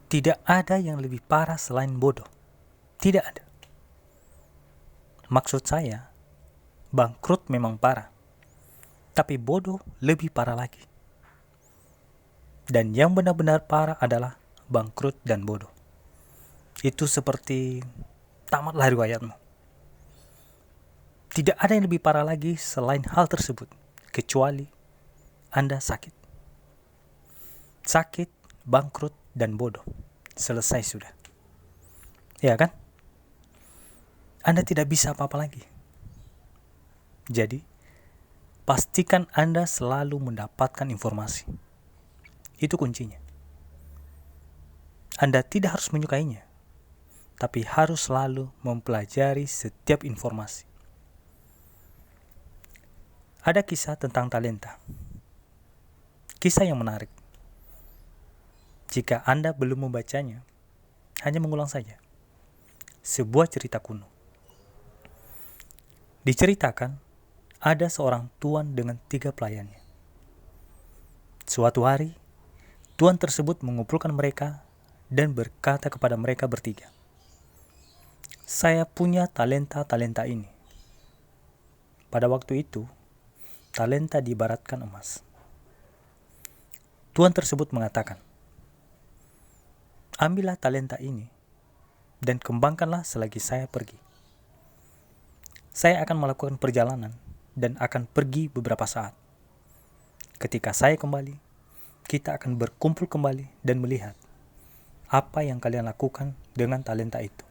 Tidak ada yang lebih parah selain bodoh. Tidak ada. Maksud saya, bangkrut memang parah. Tapi bodoh lebih parah lagi. Dan yang benar-benar parah adalah bangkrut dan bodoh. Itu seperti tamatlah riwayatmu. Tidak ada yang lebih parah lagi selain hal tersebut. Kecuali Anda sakit. Sakit, bangkrut, dan bodoh. Selesai sudah. Ya kan? Anda tidak bisa apa-apa lagi. Jadi, pastikan Anda selalu mendapatkan informasi. Itu kuncinya. Anda tidak harus menyukainya, tapi harus selalu mempelajari setiap informasi. Ada kisah tentang talenta. Kisah yang menarik. Jika Anda belum membacanya, hanya mengulang saja. Sebuah cerita kuno. Diceritakan, ada seorang tuan dengan 3 pelayannya. Suatu hari, tuan tersebut mengumpulkan mereka dan berkata kepada mereka bertiga, "Saya punya talenta-talenta ini." Pada waktu itu, talenta diibaratkan emas. Tuan tersebut mengatakan, "Ambillah talenta ini dan kembangkanlah selagi saya pergi. Saya akan melakukan perjalanan dan akan pergi beberapa saat. Ketika saya kembali, kita akan berkumpul kembali dan melihat apa yang kalian lakukan dengan talenta itu."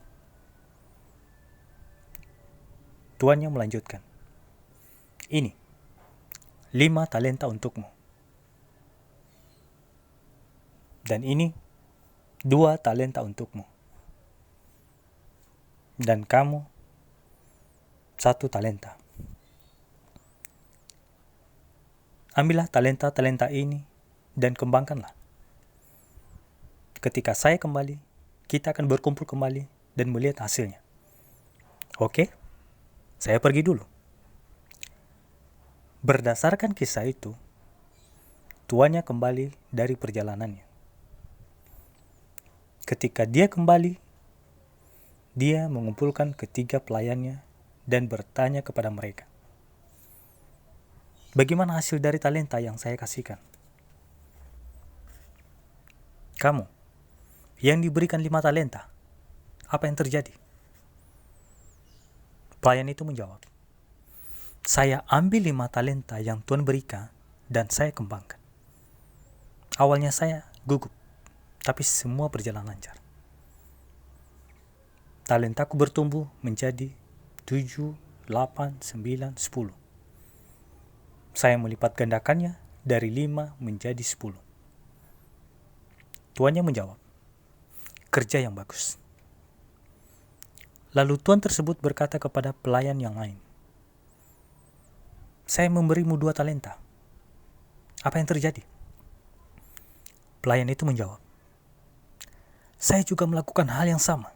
Tuannya melanjutkan, "Ini 5 talenta untukmu. Dan ini 2 talenta untukmu. Dan kamu 1 talenta. Ambillah talenta-talenta ini dan kembangkanlah. Ketika saya kembali, kita akan berkumpul kembali dan melihat hasilnya. Oke, saya pergi dulu." Berdasarkan kisah itu, tuannya kembali dari perjalanannya. Ketika dia kembali, dia mengumpulkan ketiga pelayannya dan bertanya kepada mereka, "Bagaimana hasil dari talenta yang saya kasihkan? Kamu, yang diberikan 5 talenta, apa yang terjadi?" Pelayan itu menjawab, "Saya ambil 5 talenta yang Tuan berikan dan saya kembangkan. Awalnya saya gugup, tapi semua berjalan lancar. Talentaku bertumbuh menjadi 7, 8, 9, 10. Saya melipat gandakannya dari 5 menjadi 10. Tuannya menjawab, "Kerja yang bagus." Lalu tuan tersebut berkata kepada pelayan yang lain, "Saya memberimu 2 talenta. Apa yang terjadi?" Pelayan itu menjawab, "Saya juga melakukan hal yang sama.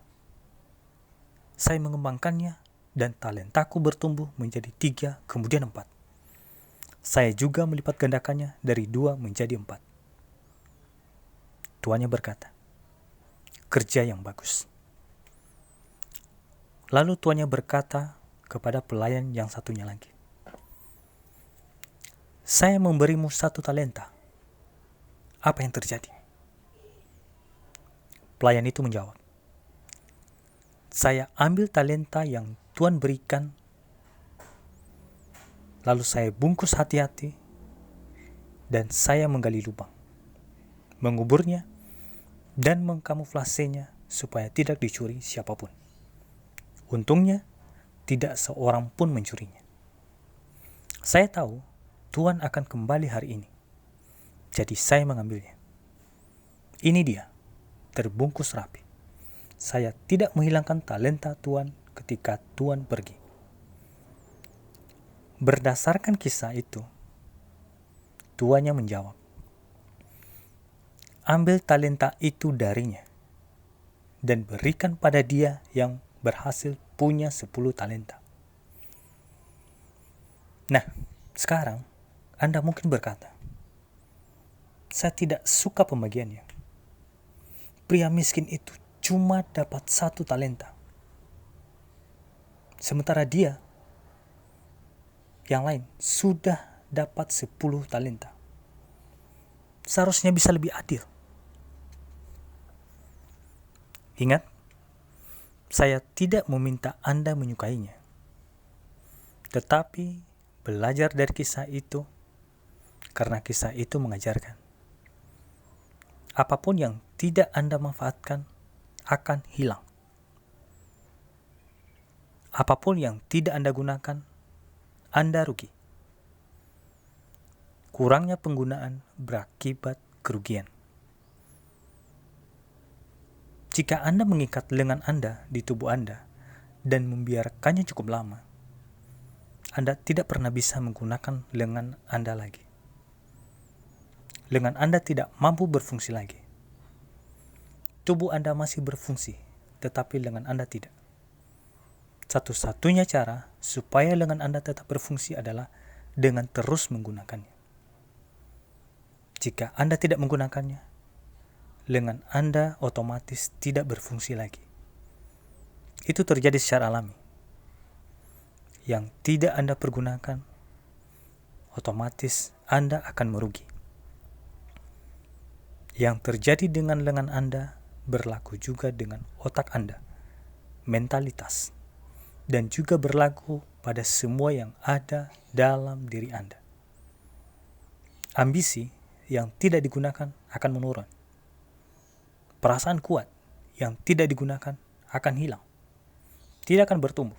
Saya mengembangkannya dan talentaku bertumbuh menjadi 3, kemudian 4. Saya juga melipat gandakannya dari 2 menjadi 4. Tuannya berkata, "Kerja yang bagus." Lalu tuannya berkata kepada pelayan yang satunya lagi, "Saya memberimu 1 talenta. Apa yang terjadi?" Pelayan itu menjawab, "Saya ambil talenta yang Tuan berikan, lalu saya bungkus hati-hati, dan saya menggali lubang, menguburnya, dan mengkamuflasenya supaya tidak dicuri siapapun. Untungnya, tidak seorang pun mencurinya. Saya tahu Tuan akan kembali hari ini, jadi saya mengambilnya. Ini dia, terbungkus rapi. Saya tidak menghilangkan talenta Tuan ketika Tuan pergi." Berdasarkan kisah itu, tuannya menjawab, "Ambil talenta itu darinya dan berikan pada dia yang berhasil punya 10 talenta." Nah, sekarang Anda mungkin berkata, "Saya tidak suka pembagiannya. pria miskin itu cuma dapat 1 talenta. Sementara dia, yang lain, sudah dapat 10 talenta. Seharusnya bisa lebih adil. Ingat, saya tidak meminta Anda menyukainya. Tetapi belajar dari kisah itu, karena kisah itu mengajarkan. Apapun yang tidak Anda manfaatkan akan hilang. Apapun yang tidak Anda gunakan, Anda rugi. Kurangnya penggunaan berakibat kerugian. Jika Anda mengikat lengan Anda di tubuh Anda dan membiarkannya cukup lama, Anda tidak pernah bisa menggunakan lengan Anda lagi. Lengan Anda tidak mampu berfungsi lagi. Tubuh Anda masih berfungsi, tetapi lengan Anda tidak. Satu-satunya cara supaya lengan Anda tetap berfungsi adalah dengan terus menggunakannya. Jika Anda tidak menggunakannya, lengan Anda otomatis tidak berfungsi lagi. Itu terjadi secara alami. Yang tidak Anda pergunakan, otomatis Anda akan merugi. Yang terjadi dengan lengan Anda berlaku juga dengan otak Anda, mentalitas, dan juga berlaku pada semua yang ada dalam diri Anda. Ambisi yang tidak digunakan akan menurun. Perasaan kuat yang tidak digunakan akan hilang. Tidak akan bertumbuh,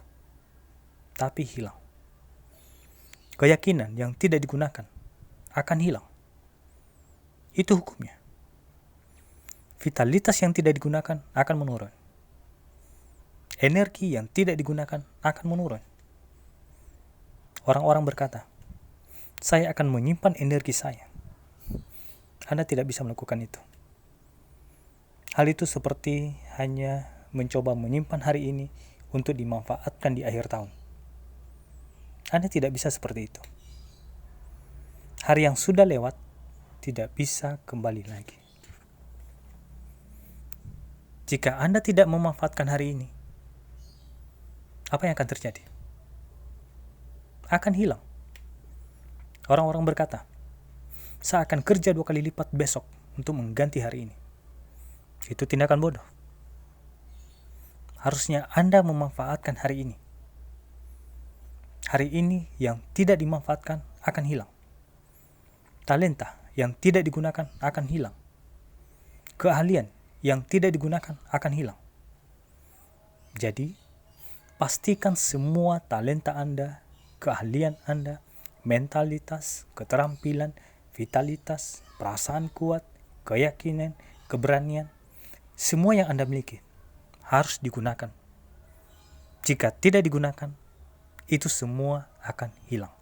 tapi hilang. Keyakinan yang tidak digunakan akan hilang. Itu hukumnya. Vitalitas yang tidak digunakan akan menurun. Energi yang tidak digunakan akan menurun. Orang-orang berkata, saya akan menyimpan energi saya. Anda tidak bisa melakukan itu. Hal itu seperti hanya mencoba menyimpan hari ini untuk dimanfaatkan di akhir tahun. Anda tidak bisa seperti itu. Hari yang sudah lewat tidak bisa kembali lagi. Jika Anda tidak memanfaatkan hari ini, apa yang akan terjadi? Akan hilang. Orang-orang berkata, saya akan kerja 2 kali lipat besok untuk mengganti hari ini. Itu tindakan bodoh. Harusnya Anda memanfaatkan hari ini. Hari ini yang tidak dimanfaatkan akan hilang. Talenta yang tidak digunakan akan hilang. Keahlian yang tidak digunakan akan hilang. Jadi, pastikan semua talenta Anda, keahlian Anda, mentalitas, keterampilan, vitalitas, perasaan kuat, keyakinan, keberanian, semua yang Anda miliki harus digunakan. Jika tidak digunakan, itu semua akan hilang.